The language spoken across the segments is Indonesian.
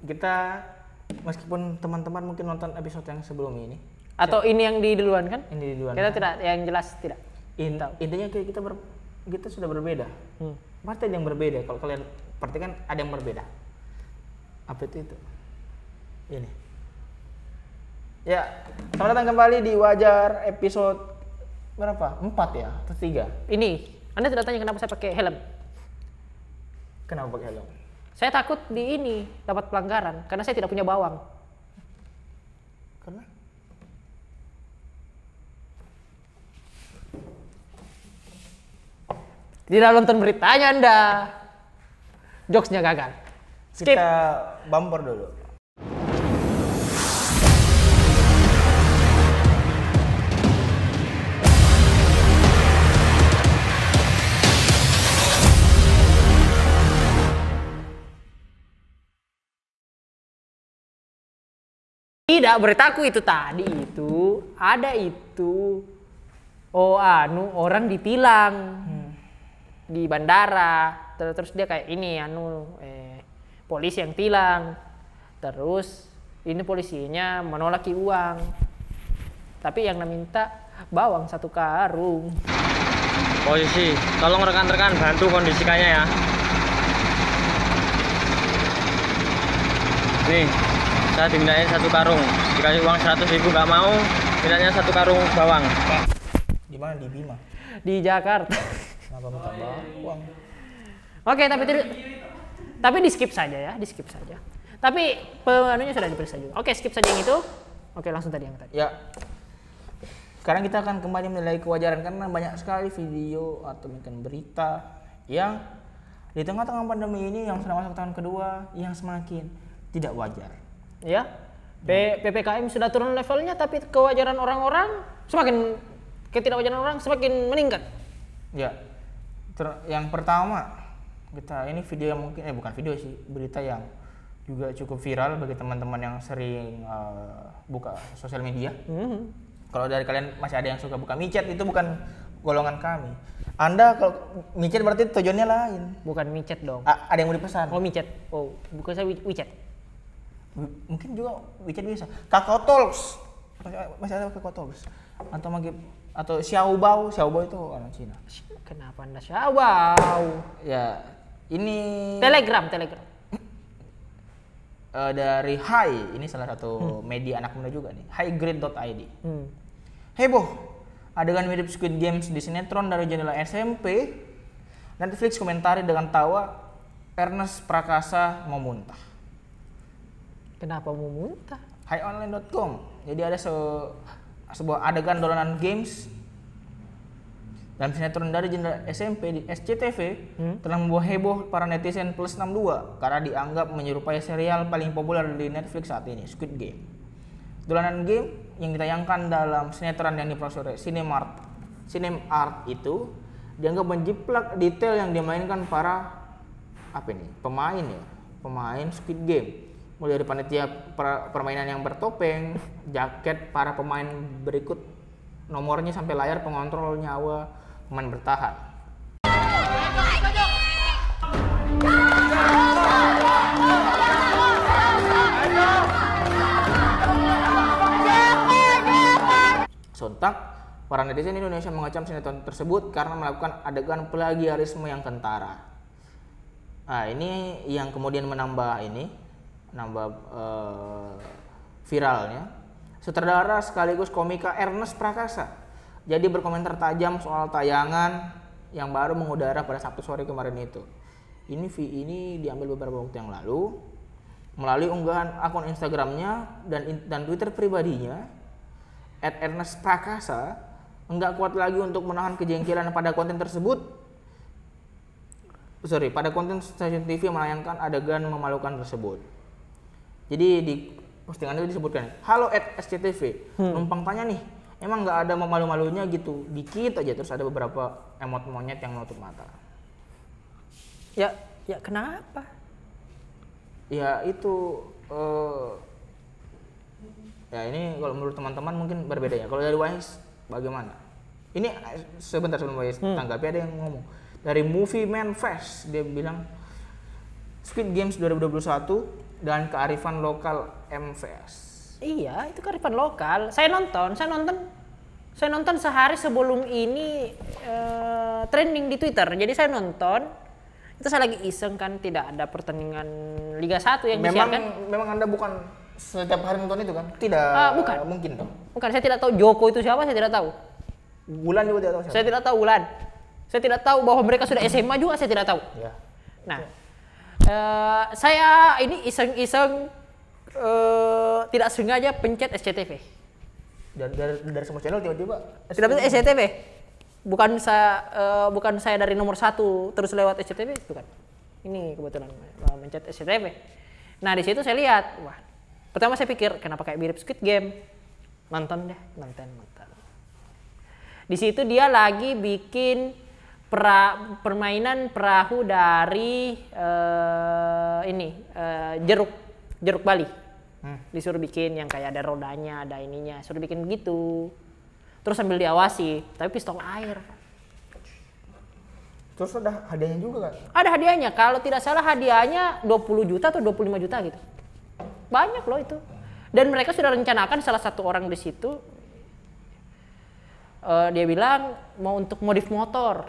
kita meskipun teman-teman mungkin nonton episode yang sebelum ini atau ini yang di duluan kan? Ini di duluan. Kita tidak yang jelas tidak. Intinya kayak kita sudah berbeda. Pasti ada yang berbeda. Kalau kalian perhatikan ada yang berbeda. Apa itu? Ini. Ya, selamat datang kembali di Wajar episode berapa? 4 ya? Atau 3? Ini, Anda tidak tanya kenapa saya pakai helm? Kenapa pakai helm? Saya takut di ini dapat pelanggaran karena saya tidak punya bawang. Karena? Tidak nonton beritanya Anda. Jokesnya gagal. Skip. Kita bumper dulu. Tidak, beritaku itu tadi itu ada itu. Oh, orang ditilang di bandara. Terus dia kayak ini polisi yang tilang. Terus ini polisinya menolak uang. Tapi yang minta bawang 1 karung. Polisi, tolong rekan-rekan bantu kondisikannya ya. Nih, saya dimintain 1 karung. Dikasih uang 100.000 nggak mau, mintanya 1 karung bawang. Di mana? Di Bima. Di Jakarta. Kenapa minta bawang? Oke, tapi di skip saja ya, di skip saja. Tapi penganunya sudah diperiksa juga. Oke, skip saja yang itu. Oke, langsung tadi yang tadi. Ya. Sekarang kita akan kembali menilai kewajaran karena banyak sekali video atau mungkin berita yang di tengah-tengah pandemi ini yang sudah masuk tahun kedua yang semakin tidak wajar. Ya. PPKM sudah turun levelnya tapi kewajaran orang-orang ketidakwajaran orang semakin meningkat. Ya. Yang pertama, ini video yang mungkin bukan video sih, berita yang juga cukup viral bagi teman-teman yang sering buka sosial media. Kalau dari kalian masih ada yang suka buka micet, itu bukan golongan kami. Anda kalau micet berarti tujuannya lain. Bukan micet dong. Ada yang mau dipesan. Oh, micet. Oh, bukan saya WeChat. Mungkin juga WeChat bisa. Kakao Talks. Masih ada Kakao Talks. Atau Xiaobao itu orang Cina. Kenapa Anda Xiaobao? Ya, ini Telegram. Dari Hai, ini salah satu media anak muda juga nih, highgrade.id. Heboh, adegan mirip Squid Games di sinetron dari jendela SMP. Netflix komentari dengan tawa, Ernest Prakasa mau muntah. Kenapa mau muntah? Highonline.com. Jadi ada sebuah adegan dolanan games dalam sinetron dari jendela SMP di SCTV telah membuat heboh para netizen plus 62 karena dianggap menyerupai serial paling populer di Netflix saat ini, Squid Game. Dolanan game yang ditayangkan dalam sinetron yang diproduksi Cinemart itu dianggap menjiplak detail yang dimainkan para pemain Squid Game. Mulai dari panitia permainan yang bertopeng, jaket para pemain berikut nomornya sampai layar pengontrol nyawa pemain bertahan. Sontak, para netizen Indonesia mengecam sinetron tersebut karena melakukan adegan plagiarisme yang kentara. Nah, ini yang kemudian menambah viralnya. Sutradara sekaligus komika Ernest Prakasa jadi berkomentar tajam soal tayangan yang baru mengudara pada Sabtu sore kemarin itu. Ini diambil beberapa waktu yang lalu melalui unggahan akun Instagramnya dan Twitter pribadinya. @Ernest Prakasa enggak kuat lagi untuk menahan kejengkelan pada konten stasiun TV menayangkan adegan memalukan tersebut. Jadi di postingan itu disebutkan, halo @SCTV, numpang tanya nih, emang nggak ada malu-malunya gitu, dikit aja, terus ada beberapa emot monyet yang menutup mata. Ya kenapa? Ya itu, ya ini kalau menurut teman-teman mungkin berbeda ya. Kalau dari Wahis bagaimana? Ini sebentar sebelum Wahis tanggapi, ada yang ngomong dari Movie Man Fest, dia bilang Squid Games 2021 dan kearifan lokal MVS. Iya, itu kearifan lokal. Saya nonton sehari sebelum ini trending di Twitter. Jadi saya nonton, itu saya lagi iseng kan, tidak ada pertandingan Liga 1 yang disiarkan. Memang Anda bukan setiap hari nonton itu kan? Tidak bukan. Mungkin dong. Bukan, saya tidak tahu Joko itu siapa, saya tidak tahu. Wulan juga tidak tahu siapa. Saya tidak tahu Wulan. Saya tidak tahu bahwa mereka sudah SMA juga, saya tidak tahu. Ya. Nah, saya ini iseng-iseng tidak sengaja pencet SCTV. Dari semua channel tiba-tiba Tidak pencet SCTV. Bukan saya dari nomor 1 terus lewat SCTV, bukan. Ini kebetulan mencet SCTV. Nah, di situ saya lihat, wah. Pertama saya pikir kenapa kayak mirip Squid Game. Nonton. Di situ dia lagi bikin permainan perahu dari jeruk Bali. Disuruh bikin yang kayak ada rodanya, ada ininya, suruh bikin begitu. Terus sambil diawasi, tapi pistol air. Terus ada hadiahnya juga kan? Ada hadiahnya, kalau tidak salah hadiahnya 20 juta atau 25 juta gitu. Banyak loh itu. Dan mereka sudah rencanakan salah satu orang di situ, dia bilang mau untuk modif motor.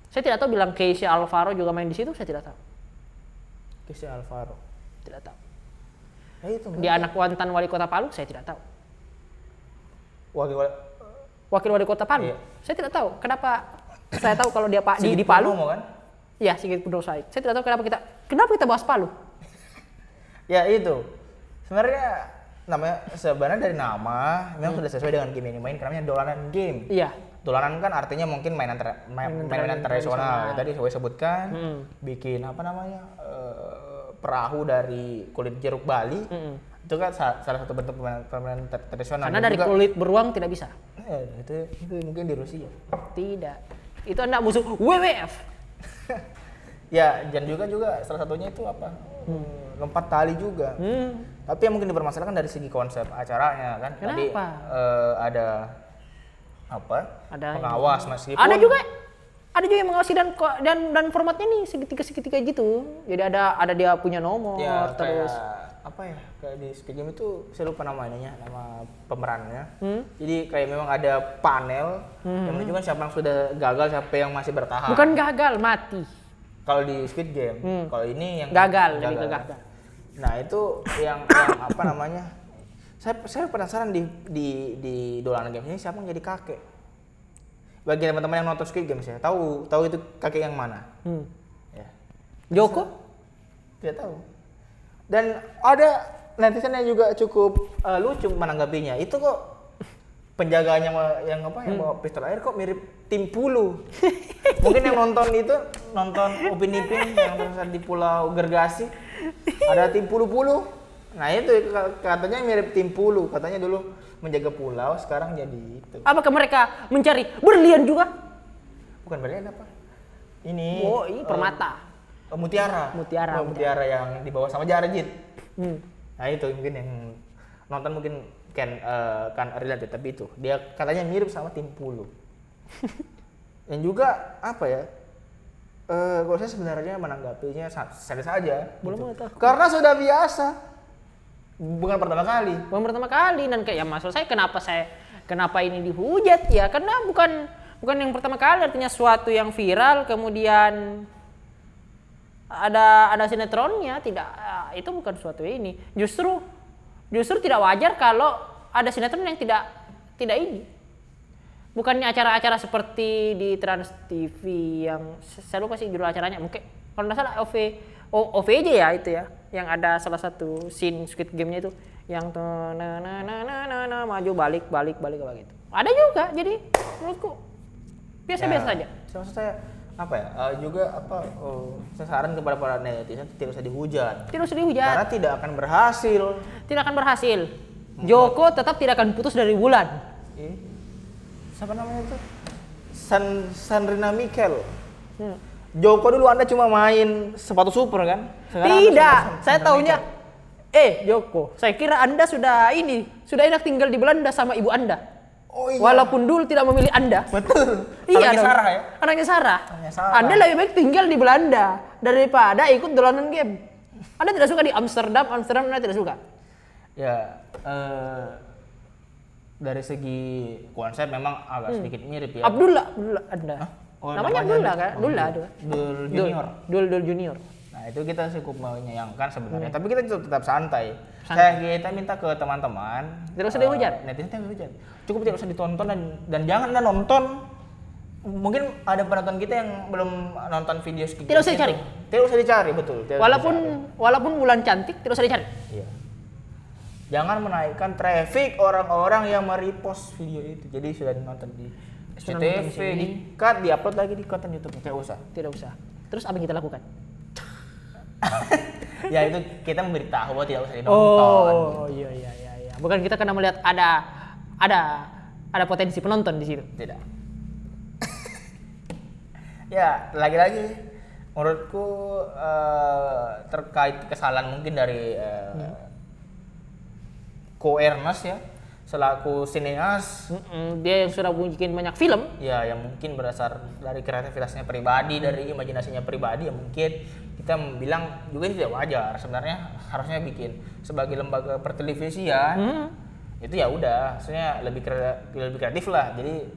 Saya tidak tahu bilang Casey Alvaro juga main di situ, saya tidak tahu. Casey Alvaro. Tidak tahu. Ya itu. Dia anak mantan wali kota Palu, saya tidak tahu. Wakil wali kota Palu, iya. Saya tidak tahu. Kenapa saya tahu kalau dia di Palu? Kan? Iya, Sigit Purnomo Said. Saya tidak tahu kenapa kita bahas Palu. Ya itu. Sebenarnya dari nama memang sudah sesuai dengan game ini. Main namanya dolanan game. Iya. Dolanan kan artinya mungkin mainan tradisional. Ya, tadi saya sebutkan bikin apa namanya? Perahu dari kulit jeruk Bali. Itu kan salah satu bentuk permainan tradisional. Karena dari kulit beruang tidak bisa. Itu mungkin di Rusia. Tidak. Itu anak musuh WWF. Ya, dan juga salah satunya itu apa? Lompat tali juga. Tapi yang mungkin dipermasalahkan dari segi konsep acaranya kan. Kenapa? Tadi ada apa? Ada pengawas meskipun ada juga yang mengawasi dan formatnya nih segitiga gitu. Jadi ada dia punya nomor ya, terus apa ya? Kayak di Squid Game itu saya lupa nama pemerannya. Jadi kayak memang ada panel yang menunjukkan siapa yang sudah gagal, siapa yang masih bertahan. bukan gagal, mati. Kalau di Squid Game, kalau ini yang gagal, lebih ke gagal. Nah, itu yang apa namanya? Saya penasaran di dolanan game ini siapa yang jadi kakek. Bagi teman-teman yang nonton Squid Game ya, tahu itu kakek yang mana? Ya. Joko? Tidak tahu. Dan ada netizen yang juga cukup lucu menanggapinya. Itu kok penjaganya yang bawa pistol air kok mirip Tim Pulu. Mungkin yang nonton Upin Ipin yang tersesat di Pulau Gergasi. Ada Tim Pulu-Pulu. Nah itu katanya mirip Tim Pulu. Katanya dulu menjaga pulau, sekarang jadi itu. Apakah mereka mencari berlian juga? Bukan berlian apa? Ini. Oh, ini permata. Mutiara. Mutiara yang dibawa sama Jarjit. Nah itu mungkin yang nonton mungkin kan relate, tapi itu dia katanya mirip sama Tim Pulu. Dan juga apa ya? Kalau saya sebenarnya menanggapinya santai saja. Belum gitu. Karena sudah biasa. Bukan pertama kali. Dan kayak maksud saya kenapa ini dihujat ya? Karena bukan yang pertama kali, artinya suatu yang viral kemudian ada sinetronnya, tidak, itu bukan suatu ini. Justru tidak wajar kalau ada sinetron yang tidak ini. Bukannya acara-acara seperti di Trans TV yang saya lupa sih judul acaranya, mungkin kalau nggak salah OVJ ya itu ya, yang ada salah satu scene Squid Game-nya itu yang maju balik gitu. Ada juga, jadi menurutku biasa-biasa saja. Maksud saya apa ya? Saya saran kepada para netizen tidak usah dihujat. Karena tidak akan berhasil. Joko tetap tidak akan putus dari Wulan. Siapa namanya itu? Sandrina Mikel. Joko dulu Anda cuma main sepatu super kan? Sekarang tidak, saya taunya Joko, saya kira Anda sudah enak tinggal di Belanda sama ibu Anda. Oh iya. Walaupun Dul tidak memilih Anda. Betul. Iya Anaknya dong. Sarah ya. Anaknya Sarah. Anaknya Sarah. Anda lebih baik tinggal di Belanda daripada ikut dolanan game. Anda tidak suka di Amsterdam Anda tidak suka. Ya, dari segi konsep memang agak sedikit mirip ya. Abdullah Anda. Oh, namanya Abdullah kan? Abdullah. Dul Junior. Dul Junior. Nah, itu kita cukup menyayangkan sebenarnya. Tapi kita tetap santai. Kita minta ke teman-teman. Tidak usah dihujat. Netizen tidak dihujat. Cukup tidak usah ditonton dan jangan Anda nonton. Mungkin ada penonton kita yang belum nonton video Squid Game. Tidak usah dicari. Tidak usah dicari, betul. Walaupun bulan cantik tidak usah dicari. Iya. Jangan menaikkan traffic orang-orang yang merepost video itu. Jadi sudah nonton di SCTV, di-cut, di-upload lagi di konten YouTube. Tidak usah. Tidak usah. Terus apa yang kita lakukan? Ya itu kita memberitahu bahwa tidak usah dinonton. Oh iya. Bukan kita karena melihat ada potensi penonton di situ. Tidak. Ya lagi-lagi menurutku terkait kesalahan mungkin dari Ko Ernest ya selaku sineas. Dia yang sudah bikin banyak film. Ya yang mungkin berdasar dari kreativitasnya pribadi, dari imajinasinya pribadi, ya mungkin kita bilang juga tidak wajar. Sebenarnya harusnya bikin sebagai lembaga pertelevisian itu ya udah, maksudnya lebih kreatif lah. Jadi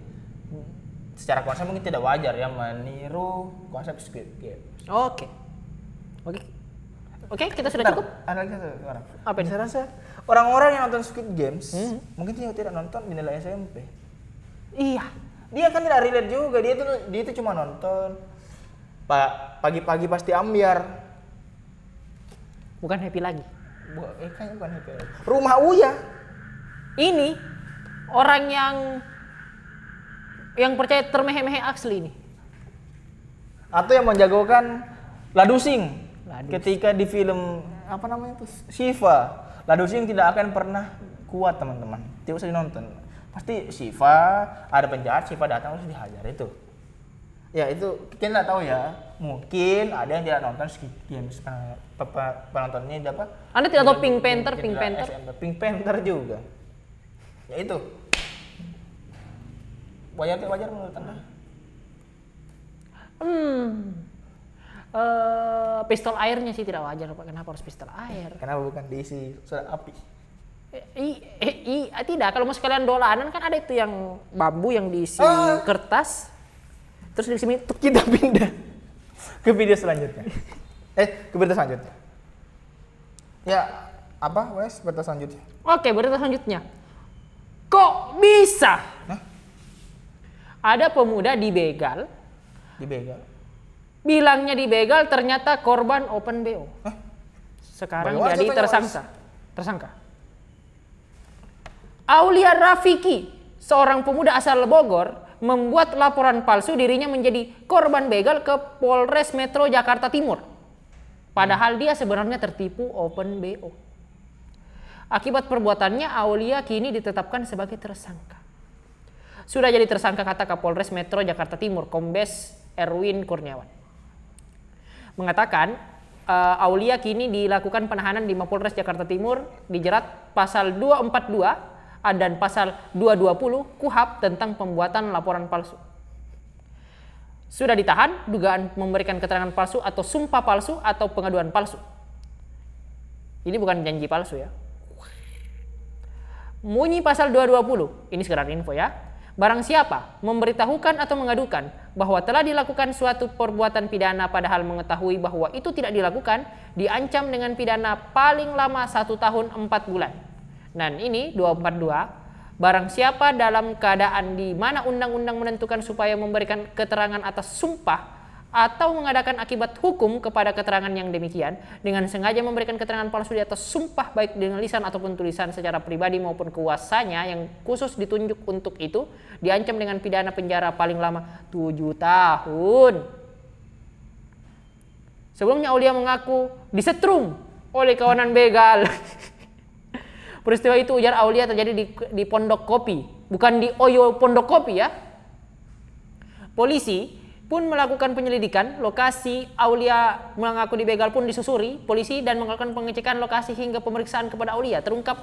secara konsep mungkin tidak wajar ya meniru konsep Squid Game. Oke, kita sudah cukup. Ada lagi satu orang. Apa ini? Saya rasa orang-orang yang nonton Squid Games mungkin tidak nonton di nilai SMP. Iya. Dia kan tidak relate juga. Dia itu cuma nonton pagi-pagi pasti ambiar. Bukan happy lagi. Kayaknya bukan happy lagi. Rumah Uya. Ini orang yang percaya termehe-mehe asli ini. Atau yang menjagokan Ladusing. Ketika di film apa namanya itu Shiva, Ladusing tidak akan pernah kuat teman-teman. Tidak usah dinonton. Pasti Shiva ada penjahat, Shiva datang terus dihajar itu. Ya itu kita nggak tahu ya. Mungkin ada yang tidak nonton Squid Games penontonnya apa? Anda tidak tahu Pink Panther? Pink Panther juga. Ya itu. Wajar menurut Anda? Pistol airnya sih tidak wajar. Kenapa harus pistol air? Kenapa bukan diisi soda api? Tidak. Kalau mau sekalian dolanan kan ada itu yang bambu yang diisi kertas. Terus di sini tuh kita pindah ke video selanjutnya. Ke berita selanjutnya. Ya, apa Wes berita selanjutnya? Oke, berita selanjutnya. Kok bisa? Ada pemuda dibegal. Bilangnya dibegal, ternyata korban open BO. Sekarang jadi tersangka. Aulia Rafiki, seorang pemuda asal Bogor, membuat laporan palsu dirinya menjadi korban begal ke Polres Metro Jakarta Timur. Padahal dia sebenarnya tertipu open BO. Akibat perbuatannya, Aulia kini ditetapkan sebagai tersangka. Sudah jadi tersangka, kata Kapolres Metro Jakarta Timur, Kombes Erwin Kurniawan. Mengatakan Aulia kini dilakukan penahanan di Mapolres Jakarta Timur, dijerat pasal 242 dan pasal 220 KUHP tentang pembuatan laporan palsu. Sudah ditahan dugaan memberikan keterangan palsu atau sumpah palsu atau pengaduan palsu. Ini bukan janji palsu ya. Bunyi pasal 220, ini sekedar info ya. Barang siapa memberitahukan atau mengadukan bahwa telah dilakukan suatu perbuatan pidana padahal mengetahui bahwa itu tidak dilakukan, diancam dengan pidana paling lama 1 tahun 4 bulan. Dan ini 242, barang siapa dalam keadaan di mana undang-undang menentukan supaya memberikan keterangan atas sumpah atau mengadakan akibat hukum kepada keterangan yang demikian dengan sengaja memberikan keterangan palsu di atas sumpah baik dengan lisan ataupun tulisan secara pribadi maupun kuasanya yang khusus ditunjuk untuk itu, diancam dengan pidana penjara paling lama 7 tahun. Sebelumnya Aulia mengaku disetrum oleh kawanan begal. Peristiwa itu, ujar Aulia, terjadi di Pondok Kopi, bukan di Oyo Pondok Kopi ya. Polisi pun melakukan penyelidikan lokasi Aulia mengaku dibegal pun disusuri polisi dan melakukan pengecekan lokasi hingga pemeriksaan kepada Aulia. Terungkap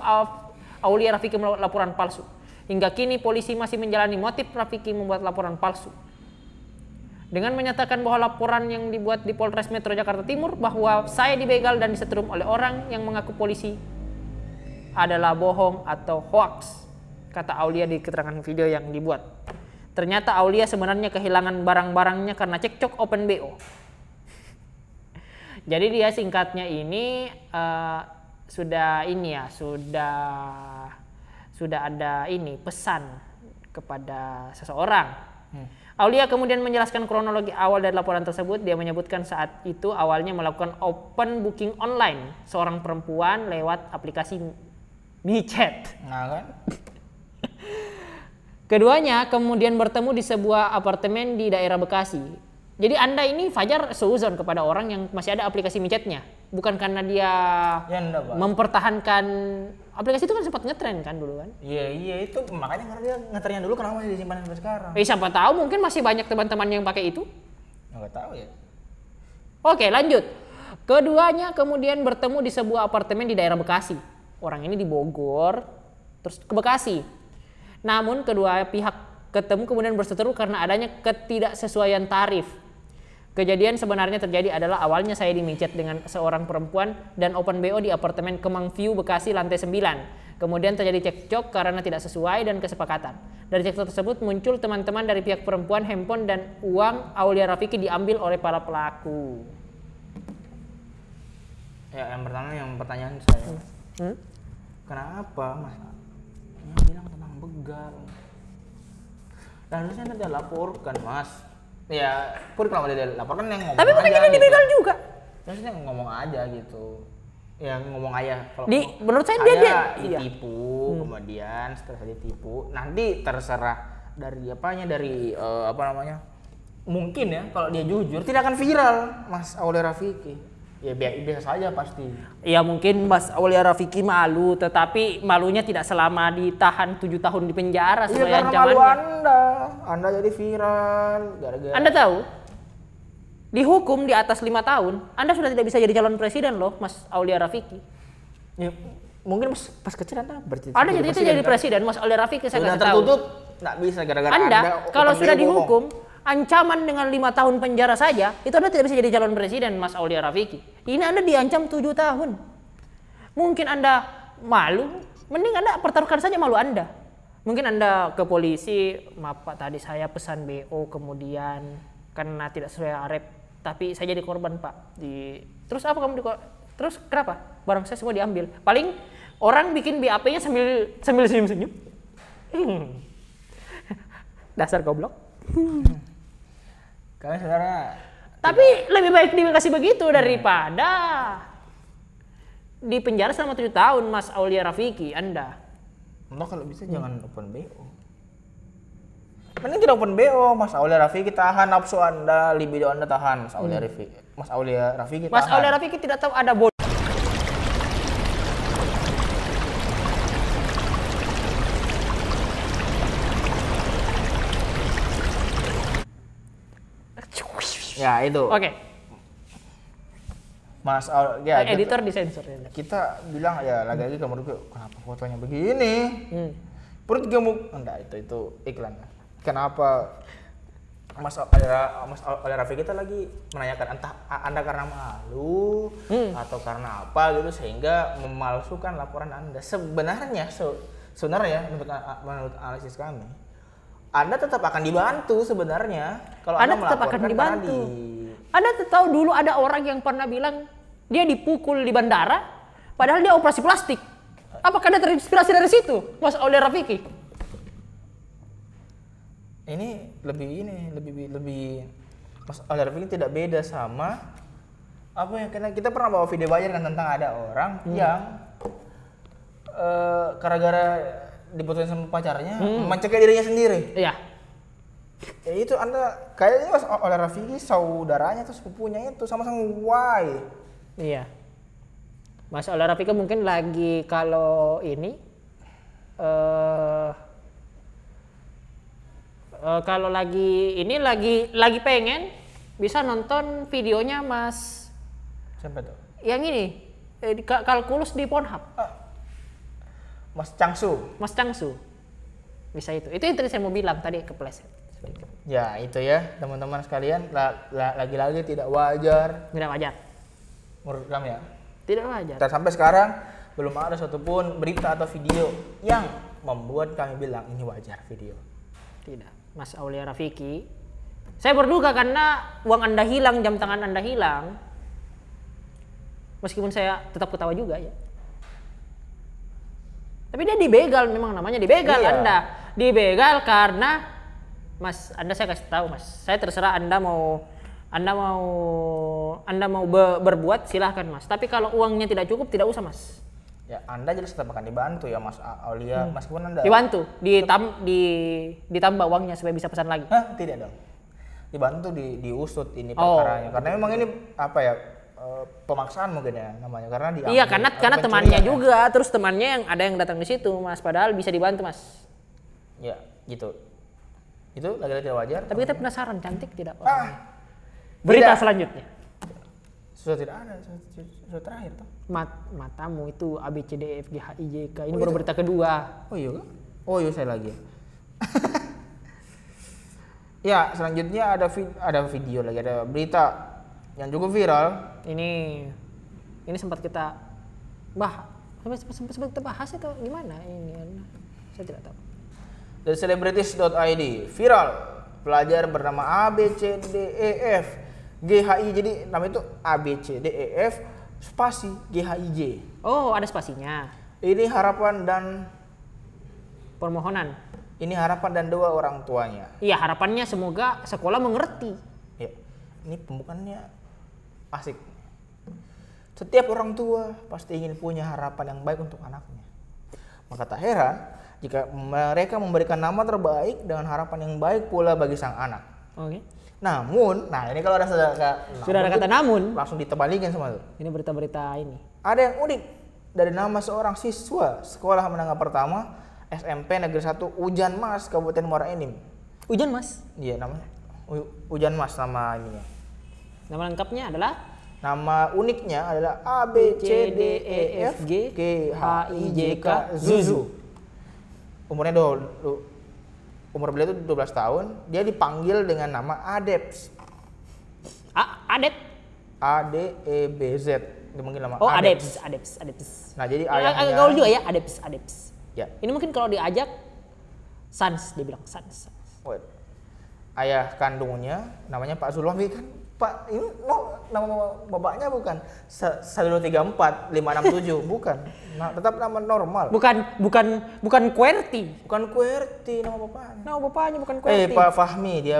Aulia Rafiki melakukan laporan palsu. Hingga kini polisi masih menjalani motif Rafiki membuat laporan palsu. Dengan menyatakan bahwa laporan yang dibuat di Polres Metro Jakarta Timur bahwa saya dibegal dan disetrum oleh orang yang mengaku polisi adalah bohong atau hoax, kata Aulia di keterangan video yang dibuat. Ternyata Aulia sebenarnya kehilangan barang-barangnya karena cekcok Open BO. Jadi dia singkatnya ini sudah ada ini pesan kepada seseorang. Aulia kemudian menjelaskan kronologi awal dari laporan tersebut. Dia menyebutkan saat itu awalnya melakukan open booking online seorang perempuan lewat aplikasi WeChat. Nah kan? Keduanya kemudian bertemu di sebuah apartemen di daerah Bekasi. Jadi Anda ini Fajar seuzon kepada orang yang masih ada aplikasi micetnya, bukan karena dia Ya enggak, Pak. mempertahankan aplikasi itu kan sempat ngetren kan dulu kan? Iya itu makanya karena dia ngetrennya dulu kenapa masih disimpan sampai sekarang? Siapa tahu mungkin masih banyak teman-teman yang pakai itu. Nggak tahu ya. Oke, lanjut. Keduanya kemudian bertemu di sebuah apartemen di daerah Bekasi. Orang ini di Bogor, terus ke Bekasi. Namun kedua pihak ketemu kemudian berseteru karena adanya ketidaksesuaian tarif. Kejadian sebenarnya terjadi adalah awalnya saya dimicet dengan seorang perempuan dan open BO di apartemen Kemang View Bekasi lantai 9. Kemudian terjadi cekcok karena tidak sesuai dan kesepakatan. Dari cekcok tersebut muncul teman-teman dari pihak perempuan, handphone dan uang Aulia Rafiki diambil oleh para pelaku. Ya yang pertama yang pertanyaan saya. Kenapa Mas? Yang bilang tentang begal. Dan harusnya Anda laporkan Mas. Ya, pun kalau dia laporkan yang ngomong. Tapi bukan aja jadi gitu. dibegal juga. Harusnya ngomong aja gitu. Ya ngomong aja. Kalau Menurut saya dia iya. ditipu, kemudian setelah ditipu, nanti terserah dari apa namanya? Mungkin ya kalau dia jujur tidak akan viral Mas Aulia Rafiki. Ya biasa saja pasti. Ya mungkin Mas Aulia Rafiki malu, tetapi malunya tidak selama ditahan 7 tahun di penjara Iya sesuai karena ancamannya. malu Anda jadi viral gara-gara. Anda tahu? Dihukum di atas 5 tahun, Anda sudah tidak bisa jadi calon presiden loh, Mas Aulia Rafiki. Ya, mungkin pas kecil Anda bercita-cita Anda jadi presiden, presiden, Mas Aulia Rafiki saya Sudah kasih tahu. tertutup, nggak bisa gara-gara Anda kalau open sudah BO dihukum, ancaman dengan 5 tahun penjara saja, itu Anda tidak bisa jadi calon presiden, Mas Aulia Rafiki. Ini Anda diancam 7 tahun. Mungkin Anda malu, mending Anda pertaruhkan saja malu Anda. Mungkin Anda ke polisi, maaf Pak tadi saya pesan BO kemudian karena tidak sesuai arep, tapi saya jadi korban Pak. Terus apa kamu terus kenapa? Barang saya semua diambil. Paling orang bikin BAP-nya sambil senyum-senyum. Dasar goblok. Kalian saudara. Tapi lebih baik dikasih begitu daripada di penjara selama 7 tahun, Mas Aulia Rafiki, Anda. Entah kalau bisa jangan open BO. Mending tidak open BO, Mas Aulia Rafiki tahan nafsu Anda, libido Anda tahan, Mas Aulia Rafiki. Mas Aulia Rafiki tahan. Mas Aulia Rafiki tidak tahu ada bodoh. Ya itu. Oke. Mas Aulia, ya, Editor disensor ya. kita bilang ya lagi-lagi kamu kenapa fotonya begini? Perut gemuk. Enggak, itu iklan. Kenapa Mas Aulia Rafiki kita lagi menanyakan entah Anda karena malu atau karena apa gitu sehingga memalsukan laporan Anda. Sebenarnya menurut analisis kami, Anda tetap akan dibantu sebenarnya kalau Anda Anda tetap akan melaporkan dibantu. Anda tahu dulu ada orang yang pernah bilang dia dipukul di bandara padahal dia operasi plastik. Apakah Anda terinspirasi dari situ, Mas Aulia Rafiki? Ini lebih Mas Aulia Rafiki tidak beda sama apa ya, karena kita pernah bawa video bayar kan tentang ada orang yang gara-gara diputusin sama pacarnya mencegah dirinya sendiri. Iya. Ya itu Anda kayaknya Mas Aulia Rafiki saudaranya tuh sepupunya itu sama-sama Y. Iya. Mas Aulia Rafiki mungkin lagi kalau ini kalau lagi pengen bisa nonton videonya Mas Siapa tuh? yang ini kalkulus di Pornhub. Mas Changsu. Mas Changsu. Bisa itu. Itu yang tadi saya mau bilang tadi kepleset. Ya itu ya teman-teman sekalian, lagi-lagi tidak wajar Tidak wajar. menurut kami ya. Tidak wajar. Dan sampai sekarang belum ada satupun berita atau video yang membuat kami bilang ini wajar video. Tidak. Mas Aulia Rafiki. Saya berduka karena uang Anda hilang, jam tangan Anda hilang. Meskipun saya tetap ketawa juga ya. Tapi dia dibegal, memang namanya dibegal. Iya. Anda. Dibegal karena Mas, Anda saya kasih tahu Mas. Saya terserah Anda mau berbuat silahkan Mas. Tapi kalau uangnya tidak cukup tidak usah Mas. Ya Anda jelas tetap akan dibantu ya Mas Aulia, meskipun Anda Dibantu, ditambah uangnya supaya bisa pesan lagi. Hah? Tidak dong. Dibantu diusut ini perkaranya. Karena memang ini apa ya? Pemaksaan mungkin ya namanya, karena diambil. Iya, karena temannya juga, terus temannya yang ada yang datang di situ Mas, padahal bisa dibantu Mas. Ya, gitu. Itu lagi-lagi tidak wajar. Tapi kita penasaran, cantik tidak? tidak. Berita selanjutnya. Sudah tidak ada, sudah terakhir toh. Matamu itu A B C D E F G H I J K. Ini baru berita kedua. Oh iya kan? Oh iya saya lagi. Ya, selanjutnya ada video lagi, ada berita yang cukup viral. Ini sempat kita sempat kita bahas atau gimana ini? Saya tidak tahu. Dari celebrities.id, viral pelajar bernama A B C D E F G H I, jadi nama itu A B C D E F spasi G H I J. Oh, ada spasinya. Ini harapan dan Permohonan. ini harapan dan doa orang tuanya. Iya, harapannya semoga sekolah mengerti. Ya, ini pembukaannya asik. Setiap orang tua pasti ingin punya harapan yang baik untuk anaknya. Maka tak heran jika mereka memberikan nama terbaik dengan harapan yang baik pula bagi sang anak. Oke. Namun, nah ini kalau sudah Sudah ada kata namun, langsung ditebalikin semua tuh. ini berita-berita ini. Ada yang unik dari nama seorang siswa sekolah menengah pertama SMP Negeri 1 Ujan Mas Kabupaten Muara Enim. Hujan Mas. Iya namanya Ujan Mas nama ininya. Nama lengkapnya adalah Nama uniknya adalah A B C D E F G H I J K Zuzu. Umurnya umur beliau itu 12 tahun. Dia dipanggil dengan nama Adeps. Adet. A D E B Z. Dipanggil nama Adeps. Nah, jadi Agak ayahnya gaul juga ya, Adeps. Ya. Ini mungkin kalau diajak Sans, dia bilang Sans. Wait. Ayah kandungnya namanya Pak Zulfami kan. Pak, ini nama bapaknya bukan 1234 567, bukan. Nah, tetap nama normal. Bukan QWERTY. Bukan QWERTY nama bapaknya. Nama bapaknya bukan QWERTY. Pak Fahmi, dia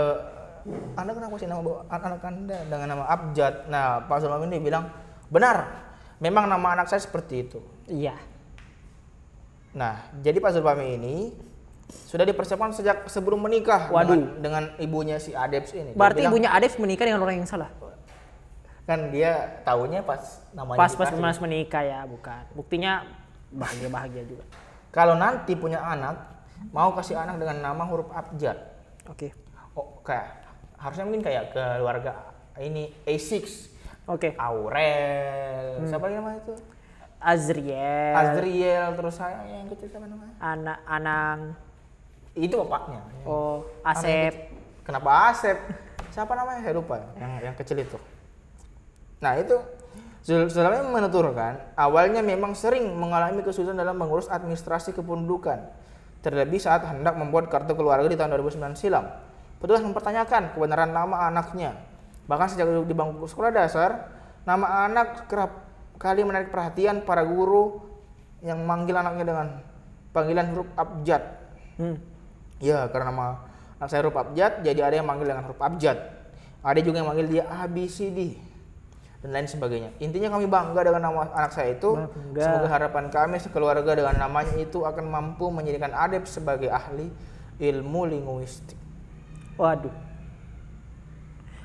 Anda kenapa sih nama anak Anda dengan nama Abjad? Nah, Pak Zulfami ini bilang, "Benar. Memang nama anak saya seperti itu." Iya. Nah, jadi Pak Zulfami ini sudah dipersiapkan sejak sebelum menikah. Waduh. Dengan ibunya si Adeps ini. Berarti Dia bilang, ibunya Adeps menikah dengan orang yang salah. kan dia taunya pas namanya Pas dikasih. menikah ya, bukan. Buktinya bahagia juga. Kalau nanti punya anak, mau kasih anak dengan nama huruf abjad. Oke. Oh, kayak harusnya mungkin kayak keluarga ini A6. Oke. Aurel. Siapa lagi namanya itu? Azriel, terus saya yang kecil siapa namanya? Anang. Itu bapaknya. Oh, Anak yang Asep. kecil. Kenapa Asep? Siapa namanya? Saya lupa. Yang kecil itu. Nah, itu Zulfami menuturkan, awalnya memang sering mengalami kesulitan dalam mengurus administrasi kependudukan. Terlebih saat hendak membuat kartu keluarga di tahun 2009 silam. Petugas mempertanyakan kebenaran nama anaknya. Bahkan sejak di bangku sekolah dasar, nama anak kerap kali menarik perhatian para guru yang manggil anaknya dengan panggilan huruf abjad. Ya, karena nama anak saya huruf abjad, jadi ada yang manggil dengan huruf abjad. Ada juga yang manggil dia ABCD dan lain sebagainya. Intinya kami bangga dengan nama anak saya itu. Bangga. Semoga harapan kami sekeluarga dengan namanya itu akan mampu menjadikan Adep sebagai ahli ilmu linguistik. Waduh.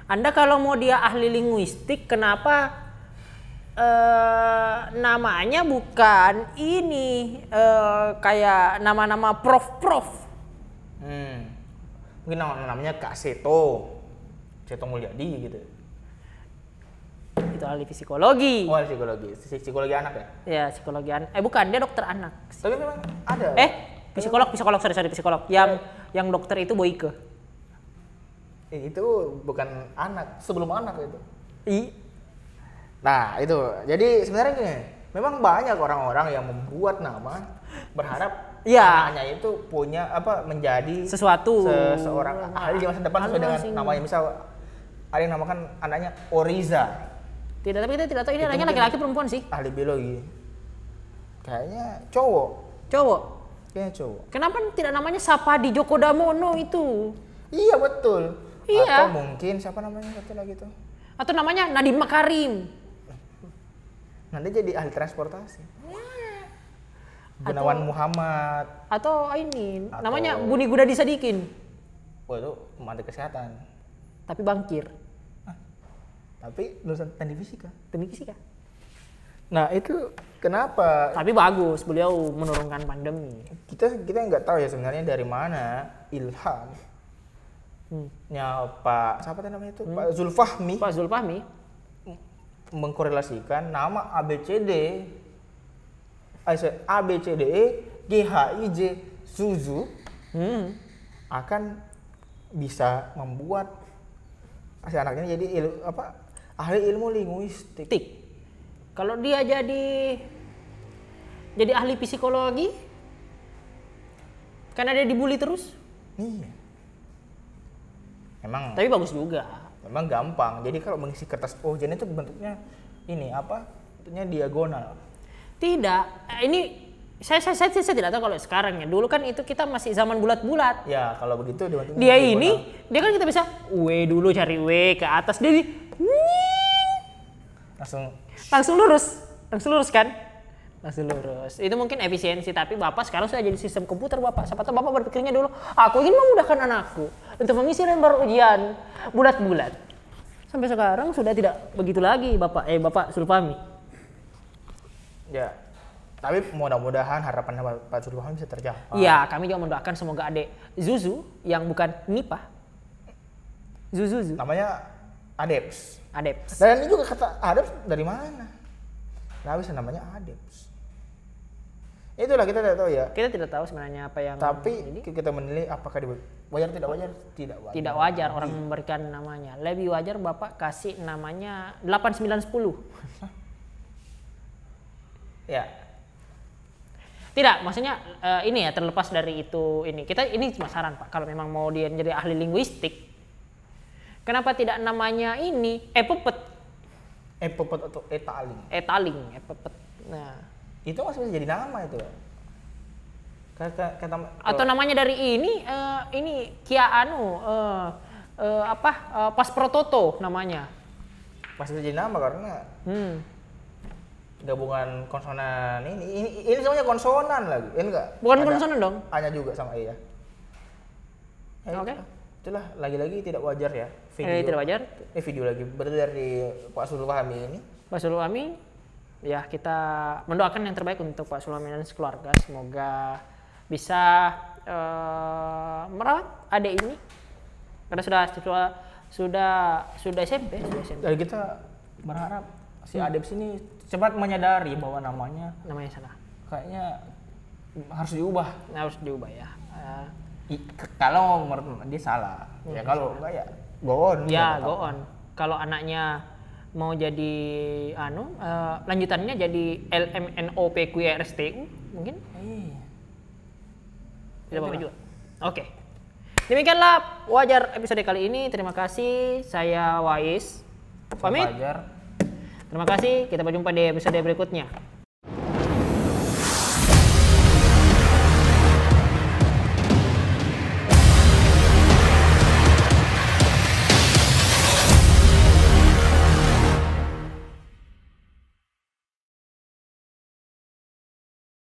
Anda kalau mau dia ahli linguistik, kenapa namanya bukan ini kayak nama-nama prof? Mungkin namanya Kak Seto Mulyadi gitu. Itu ahli psikologi. Oh, psikologi anak ya? Ya, psikologi anak. Bukan, dia dokter anak. Tapi memang ada. Sorry, psikolog. Yang dokter itu Boyke. Itu bukan anak, sebelum anak itu. Nah itu, jadi sebenarnya gini, memang banyak orang-orang yang membuat nama berharap anaknya itu punya menjadi seseorang ahli di masa depan sesuai dengan namanya. Misal ada yang namakan anaknya Oriza. Tidak, tapi kita tidak tahu ini anaknya laki-laki perempuan sih. Ahli biologi. Kayaknya cowok. Kayaknya cowok. Kenapa tidak namanya Sapadi Djoko Damono itu? Iya betul. Iya. Atau mungkin siapa namanya satu lagi tuh? Atau namanya Nadiem Makarim. Nanti jadi ahli transportasi. Gunawan Muhammad. Atau namanya Buni Gunadi Sadikin. Wah itu menteri kesehatan. Tapi bangkir. Tapi lulusan teknik fisika. Nah itu kenapa? Tapi bagus, beliau menurunkan pandemi. Kita nggak tahu ya sebenarnya dari mana ilham. Pak siapa namanya itu? Pak Zulfahmi mengkorelasikan nama ABCDE GHIJ Zuzu akan bisa membuat si anaknya jadi ahli ilmu linguistik. Kalau dia jadi ahli psikologi, karena dia dibully terus. Iya. Tapi bagus juga. Memang gampang. Jadi kalau mengisi kertas ujian itu bentuknya bentuknya diagonal. Tidak. Ini saya tidak tahu kalau sekarang ya. Dulu kan itu kita masih zaman bulat-bulat. Ya kalau begitu dia kan kita bisa W dulu, cari W ke atas, dia langsung lurus kan? Langsung lurus. Itu mungkin efisiensi, tapi Bapak sekarang sudah jadi sistem komputer Bapak. Siapa tahu Bapak berpikirnya dulu, aku ingin memudahkan anakku untuk mengisi lembar ujian bulat-bulat. Sampai sekarang sudah tidak begitu lagi Bapak Zulfahmi. Ya. Tapi mudah-mudahan harapannya Pak Zulfahmi bisa tercapai. Iya, kami juga mendoakan semoga adik Zuzu yang bukan Nipa. Zuzu. Namanya Adeps. Dan ini juga kata Adeps dari mana? Nah, bisa namanya Adeps. Itulah kita tidak tahu ya. Kita tidak tahu sebenarnya apa yang. Tapi kita menilai apakah wajar tidak wajar? Tidak wajar orang memberikan namanya. Lebih wajar Bapak kasih namanya 8910. Ya. Tidak, maksudnya ini ya terlepas dari itu ini. Ini cuma saran Pak, kalau memang mau dia jadi ahli linguistik. Kenapa tidak namanya ini Epepet atau Etaling. Epepet. Nah, itu masih bisa jadi nama itu. Atau namanya dari ini Kia Pas Prototo namanya. Masih bisa jadi nama karena gabungan konsonan ini semuanya konsonan lagi. Ini enggak? Bukan konsonan dong. Hanya juga sama iya. Oke. Itulah lagi-lagi tidak wajar ya video. Tidak wajar. Video lagi beredar di Pak Zulfahmi ini. Pak Zulfahmi, ya kita mendoakan yang terbaik untuk Pak Zulfahmi dan sekeluarga. Semoga bisa merawat adik ini karena sudah SMP. Dan kita berharap si Adeps ini cepat menyadari bahwa namanya salah. Kayaknya harus diubah. Ya. Kalau menurut dia salah. Ya kalau enggak ya go on. Ya go on. Kalau anaknya mau jadi lanjutannya jadi LMNOPQRSTU mungkin. Tidak apa-apa juga. Oke. Demikianlah wajar episode kali ini. Terima kasih. Saya Wais. Pamit. Terima kasih. Kita berjumpa di episode berikutnya.